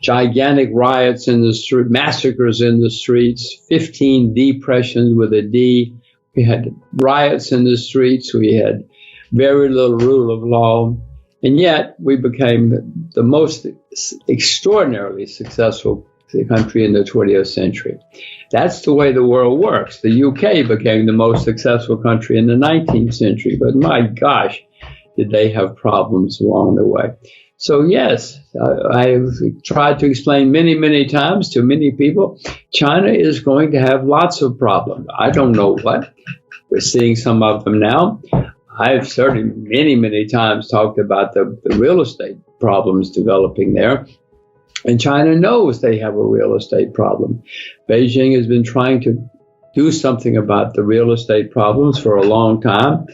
gigantic riots in the street, massacres in the streets, 15 depressions with a D. We had riots in the streets. We had very little rule of law. And yet we became the most extraordinarily successful country in the 20th century. That's the way the world works. The UK became the most successful country in the 19th century, but my gosh, did they have problems along the way. So yes, I've tried to explain many, many times to many people, China is going to have lots of problems. I don't know what. We're seeing some of them now. I've certainly many, many times talked about the real estate problems developing there. And China knows they have a real estate problem. Beijing has been trying to do something about the real estate problems for a long time.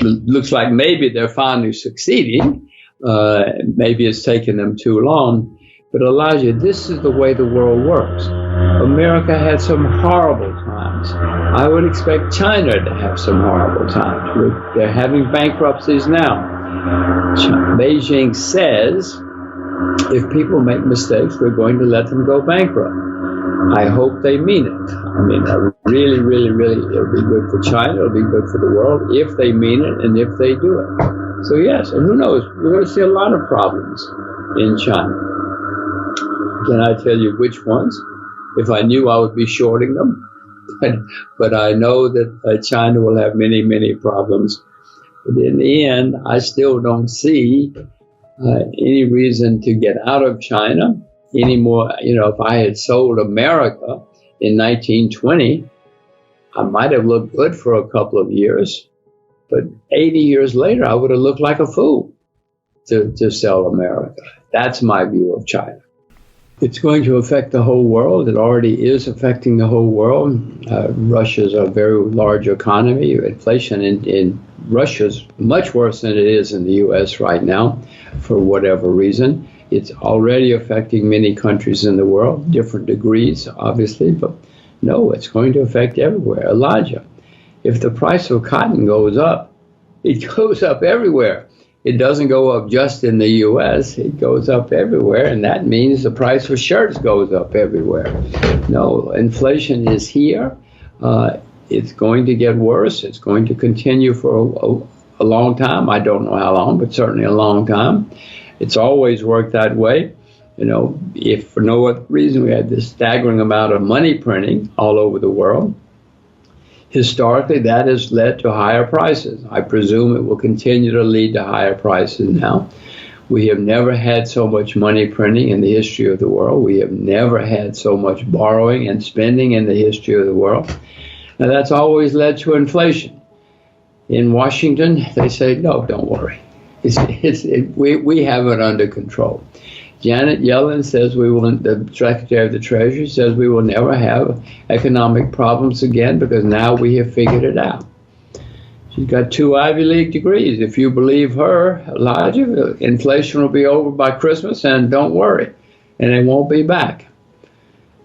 Looks like maybe they're finally succeeding. Maybe it's taken them too long. But Elijah, this is the way the world works. America had some horrible times. I would expect China to have some horrible times. They're having bankruptcies now. Beijing says, if people make mistakes, we're going to let them go bankrupt. I hope they mean it. I mean, really, really, really, it'll be good for China, it'll be good for the world if they mean it and if they do it. So yes, and who knows, we're going to see a lot of problems in China. Can I tell you which ones? If I knew, I would be shorting them. But I know that China will have many, many problems. But in the end, I still don't see any reason to get out of China anymore. You know, if I had sold America in 1920, I might have looked good for a couple of years. But 80 years later, I would have looked like a fool to sell America. That's my view of China. It's going to affect the whole world. It already is affecting the whole world. Russia's a very large economy. Inflation in Russia's much worse than it is in the U.S. right now, for whatever reason. It's already affecting many countries in the world, different degrees, obviously, but no, it's going to affect everywhere. Elijah, if the price of cotton goes up, it goes up everywhere. It doesn't go up just in the U.S., it goes up everywhere, and that means the price of shirts goes up everywhere. No, inflation is here. It's going to get worse. It's going to continue for a long time. I don't know how long, but certainly a long time. It's always worked that way. You know, if for no other reason we had this staggering amount of money printing all over the world, historically, that has led to higher prices. I presume it will continue to lead to higher prices now. We have never had so much money printing in the history of the world. We have never had so much borrowing and spending in the history of the world. Now, that's always led to inflation. In Washington, they say, no, don't worry. We have it under control. Janet Yellen says the Secretary of the Treasury says we will never have economic problems again because now we have figured it out. She's got 2 Ivy League degrees. If you believe her, Elijah, inflation will be over by Christmas, and don't worry, and it won't be back.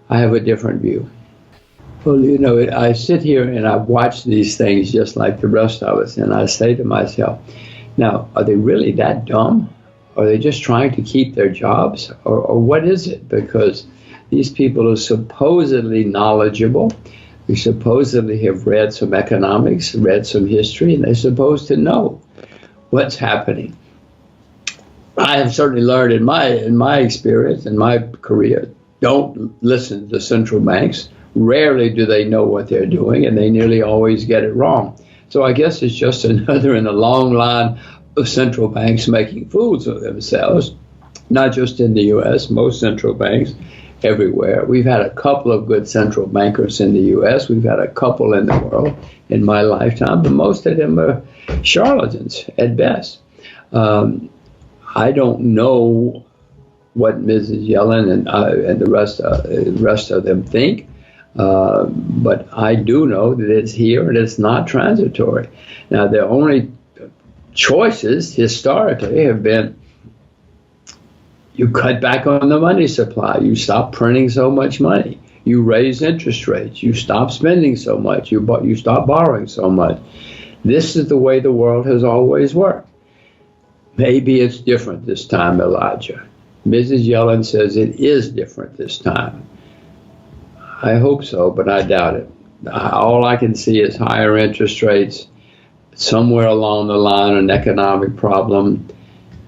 I have a different view. Well, you know, I sit here and I watch these things just like the rest of us, and I say to myself, now, are they really that dumb? Are they just trying to keep their jobs? Or what is it? Because these people are supposedly knowledgeable. They supposedly have read some economics, read some history, and they're supposed to know what's happening. I have certainly learned in my experience, in my career, don't listen to central banks. Rarely do they know what they're doing, and they nearly always get it wrong. So I guess it's just another in a long line of central banks making fools of themselves, not just in the U.S., most central banks everywhere. We've had a couple of good central bankers in the U.S. We've had a couple in the world in my lifetime, but most of them are charlatans at best. I don't know what Mrs. Yellen and the rest of them think, but I do know that it's here and it's not transitory. Now, their only choices historically have been you cut back on the money supply, you stop printing so much money, you raise interest rates, you stop spending so much, you stop borrowing so much. This is the way the world has always worked. Maybe it's different this time, Elijah. Mrs. Yellen says it is different this time. I hope so, but I doubt it. All I can see is higher interest rates, somewhere along the line an economic problem,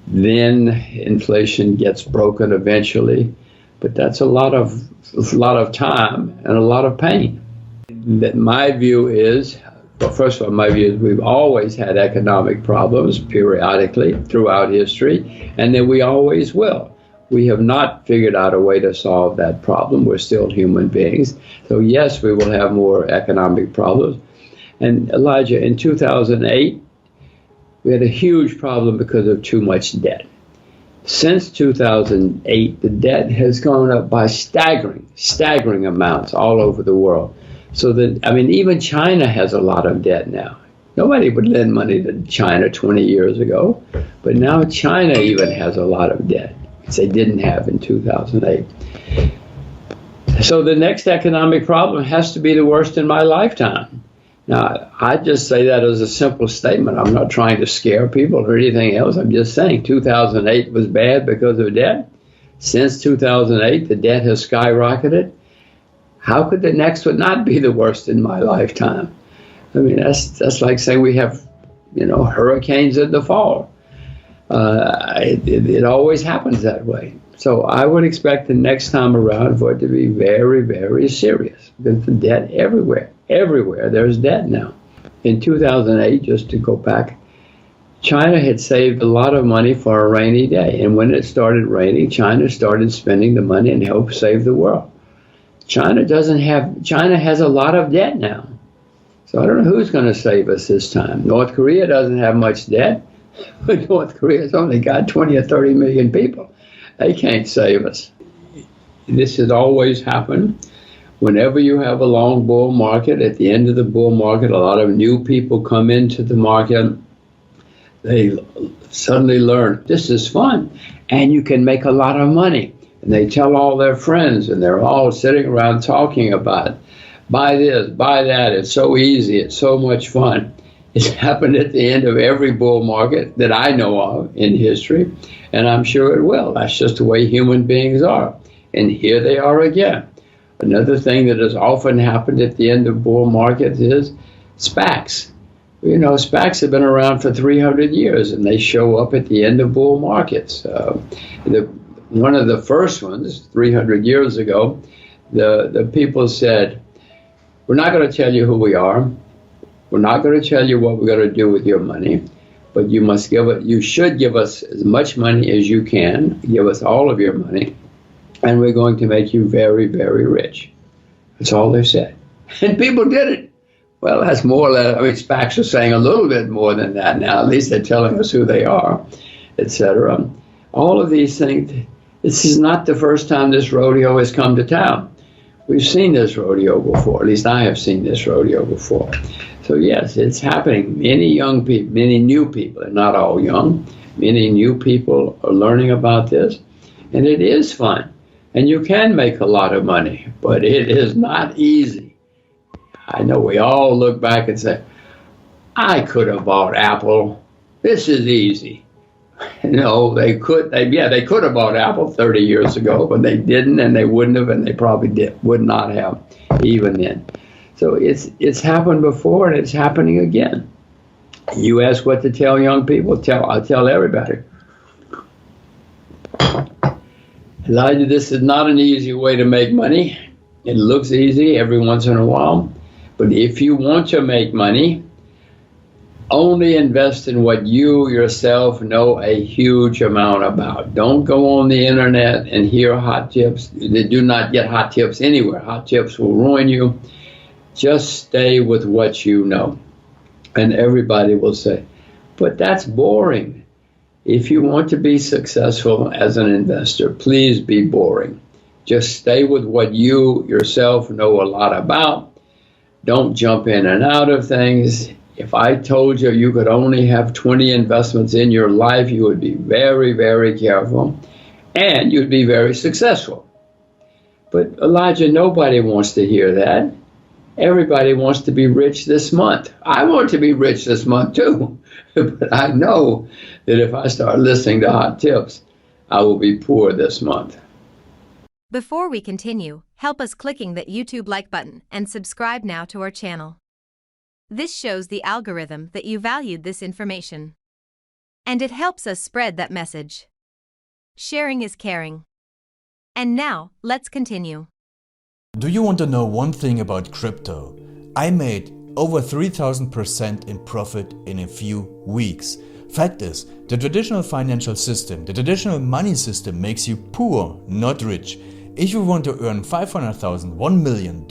then inflation gets broken eventually, but that's a lot of time and a lot of pain. My view is, well, first of all, my view is we've always had economic problems periodically throughout history, and that we always will. We have not figured out a way to solve that problem. We're still human beings. So yes, we will have more economic problems. And Elijah, in 2008, we had a huge problem because of too much debt. Since 2008, the debt has gone up by staggering amounts all over the world. So that, I mean, even China has a lot of debt now. Nobody would lend money to China 20 years ago, but now China even has a lot of debt, which they didn't have in 2008. So the next economic problem has to be the worst in my lifetime. Now, I just say that as a simple statement. I'm not trying to scare people or anything else. I'm just saying 2008 was bad because of debt. Since 2008, the debt has skyrocketed. How could the next one not be the worst in my lifetime? I mean, that's like saying we have, hurricanes in the fall. It always happens that way. So I would expect the next time around for it to be very, very serious. Because the debt everywhere there's debt now. In 2008, just to go back, China had saved a lot of money for a rainy day. And when it started raining, China started spending the money and helped save the world. China has a lot of debt now. So I don't know who's going to save us this time. North Korea doesn't have much debt. But North Korea's only got 20 or 30 million people. They can't save us. This has always happened. Whenever you have a long bull market, at the end of the bull market, a lot of new people come into the market. They suddenly learn, this is fun, and you can make a lot of money. And they tell all their friends, and they're all sitting around talking about it. Buy this, buy that, it's so easy, it's so much fun. It's happened at the end of every bull market that I know of in history, and I'm sure it will. That's just the way human beings are. And here they are again. Another thing that has often happened at the end of bull markets is SPACs. SPACs have been around for 300 years, and they show up at the end of bull markets. One of the first ones, 300 years ago, the people said, we're not going to tell you who we are. We're not going to tell you what we're going to do with your money, but you should give us as much money as you can. Give us all of your money, and we're going to make you very, very rich. That's all they said. And people did it. Well, that's more or less, SPACs are saying a little bit more than that now. At least they're telling us who they are, etc. All of these things, this is not the first time this rodeo has come to town. We've seen this rodeo before. At least I have seen this rodeo before. So yes, it's happening. Many young people, many new people, and not all young, many new people are learning about this. And it is fun. And you can make a lot of money, but it is not easy. I know we all look back and say, I could have bought Apple. This is easy. They could have bought Apple 30 years ago, but they didn't, and they wouldn't have, and they probably would not have even then. So it's happened before, and it's happening again. You ask what to tell young people, I'll tell everybody. Elijah, this is not an easy way to make money. It looks easy every once in a while, but if you want to make money, only invest in what you yourself know a huge amount about. Don't go on the internet and hear hot tips. Do not get hot tips anywhere. Hot tips will ruin you. Just stay with what you know. And everybody will say, but that's boring. If you want to be successful as an investor, please be boring. Just stay with what you yourself know a lot about. Don't jump in and out of things. If I told you you could only have 20 investments in your life, you would be very, very careful, and you'd be very successful. But Elijah, nobody wants to hear that. Everybody wants to be rich this month. I want to be rich this month too, but I know that if I start listening to hot tips, I will be poor this month. Before we continue, help us clicking that YouTube like button and subscribe now to our channel. This shows the algorithm that you valued this information. And it helps us spread that message. Sharing is caring. And now, let's continue. Do you want to know one thing about crypto? I made over 3000% in profit in a few weeks. Fact is, the traditional financial system, the traditional money system makes you poor, not rich. If you want to earn $500,000, $1 million,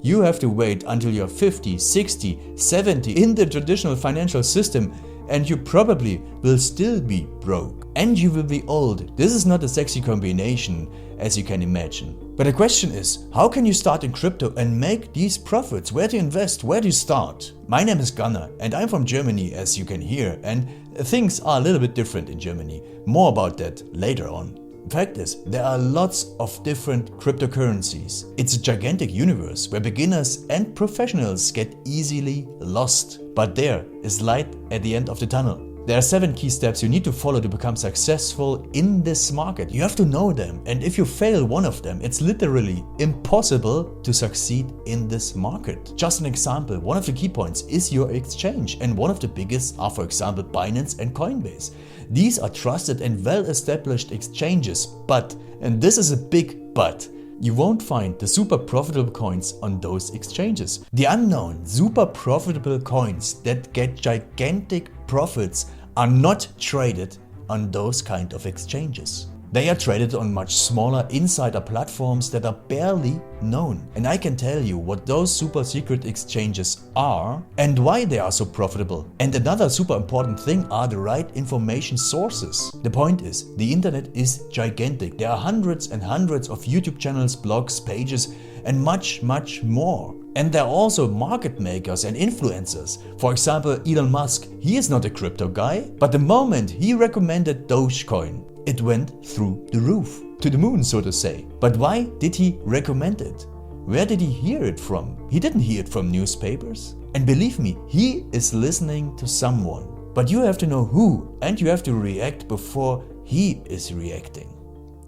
you have to wait until you're 50, 60, 70 in the traditional financial system, and you probably will still be broke. And you will be old. This is not a sexy combination, as you can imagine. But the question is, how can you start in crypto and make these profits? Where to invest? Where to start? My name is Gunnar and I'm from Germany, as you can hear, and things are a little bit different in Germany. More about that later on. Fact is, there are lots of different cryptocurrencies. It's a gigantic universe where beginners and professionals get easily lost. But there is light at the end of the tunnel. There are 7 key steps you need to follow to become successful in this market. You have to know them, and if you fail one of them, it's literally impossible to succeed in this market. Just an example, one of the key points is your exchange, and one of the biggest are, for example, Binance and Coinbase. These are trusted and well-established exchanges, but, and this is a big but, you won't find the super profitable coins on those exchanges. The unknown super profitable coins that get gigantic profits are not traded on those kind of exchanges. They are traded on much smaller insider platforms that are barely known. And I can tell you what those super secret exchanges are and why they are so profitable. And another super important thing are the right information sources. The point is, the internet is gigantic. There are hundreds and hundreds of YouTube channels, blogs, pages, and much more. And there are also market makers and influencers. For example, Elon Musk, he is not a crypto guy, but the moment he recommended Dogecoin, it went through the roof, to the moon, so to say. But why did he recommend it? Where did he hear it from? He didn't hear it from newspapers. And believe me, he is listening to someone. But you have to know who, and you have to react before he is reacting.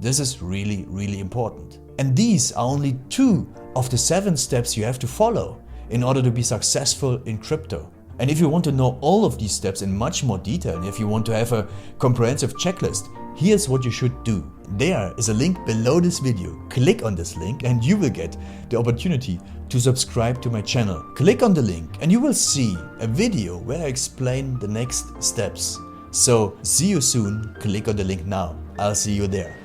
This is really important. And these are only 2 of the 7 steps you have to follow in order to be successful in crypto. And if you want to know all of these steps in much more detail, and if you want to have a comprehensive checklist, here's what you should do. There is a link below this video. Click on this link and you will get the opportunity to subscribe to my channel. Click on the link and you will see a video where I explain the next steps. So see you soon. Click on the link now. I'll see you there.